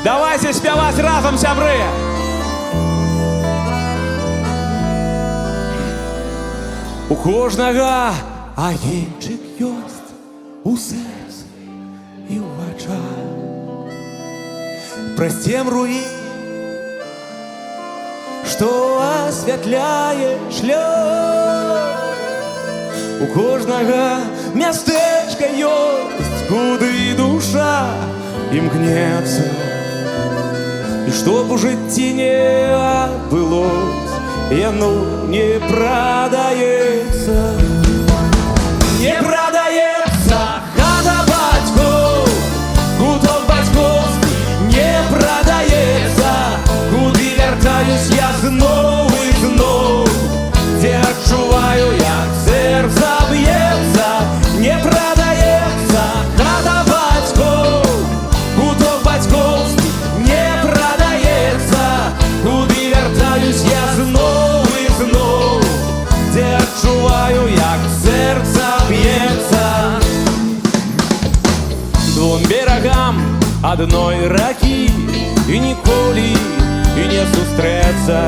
Давайте співати разом, сябри! У кожного агенчик ёсць у сердце и в очах. Праз тем руин, что освятляе шлях. У кожного мястэчка ёсць, куды душа імкнецца. И чтоб у жыцці не адбылось, яно не продаецца. Не продаецца хата бацькоў, куток бацькоўскі не продаецца. Куды вяртаюсь я зноў і зноў, дзе адчуваю, як сэрца б'ецца. Не продаецца хата бацькоў, куток бацькоўскі не продаецца. Куды вяртаюсь я зноў і зноў, дзе адчуваю, як сэрца б'ецца. Двум берагам адной ракі і ніколі і не сустрэцца.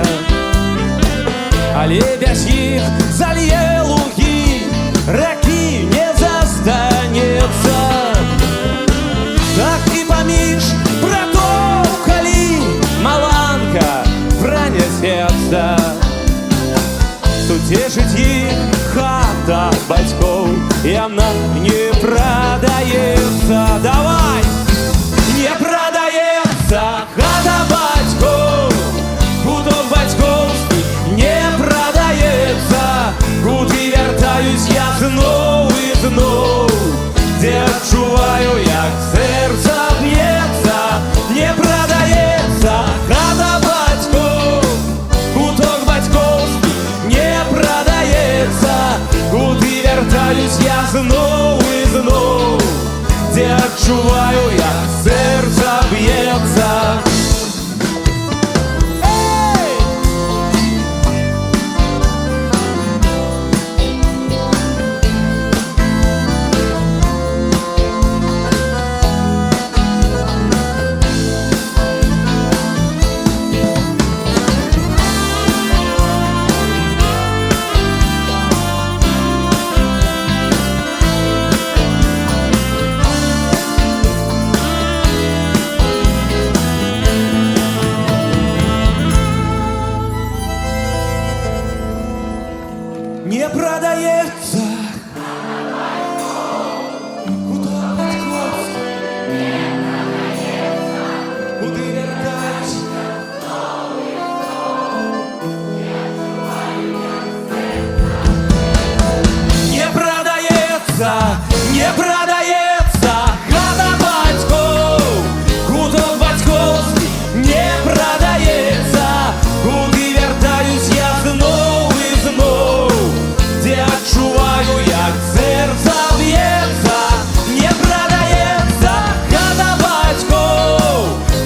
Але без іх залье лугі, ракі не застанецца. Так і паміж братоў, калі маланка пранясецца, суцешыць іх хата бацькоў, яна не продаецца. Давай! Не продаецца хата бацькоў, куток бацькоўскі не продаецца. Куды вяртаюсь я зноў і зноў, дзе адчуваю, як сэрца б'ецца. Не продаецца хата бацькоў, куток бацькоўскі не продаецца. Куды вяртаюсь я зноў і зноў, дзе адчуваю, як сэрца б'ецца. Не продається куток бацькоўскі, куди вертаюсь. Не продається, не продається хата бацькоў, куток бацькоўскі не продаецца. Куди вертаюсь я зноў і зноў, дзе адчуваю, як сэрца б'ецца. Не продаецца хата бацькоў,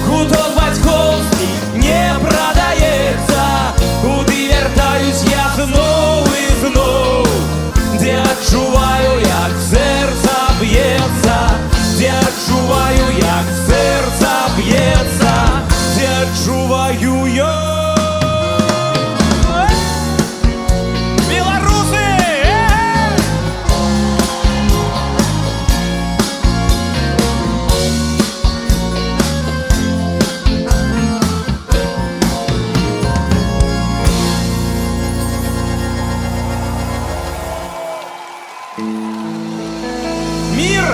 куток бацькоўскі не продаецца. Куды вяртаюсь я зноў і зноў, дзе адчуваю, як сэрца б'ецца. Дзе адчуваю, як сэрца б'ецца. Дзе адчуваю я. Мир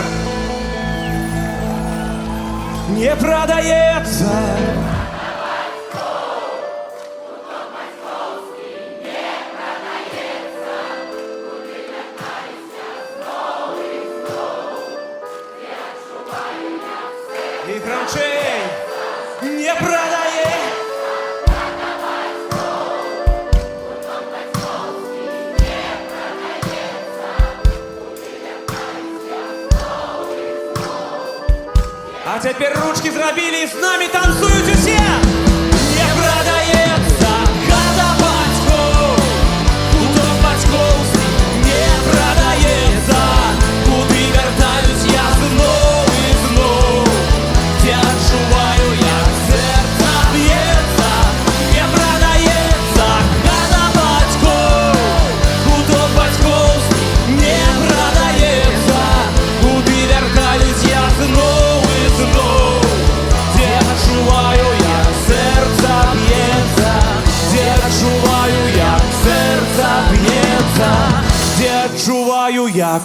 не продається. І громчей не продає. А теперь ручки зробили и с нами танцуют все. Не продається хата бацькоў, куток бацькоўскі не продаецца. Куды вяртаюсь я зноў і зноў, дзе адчуваю, як як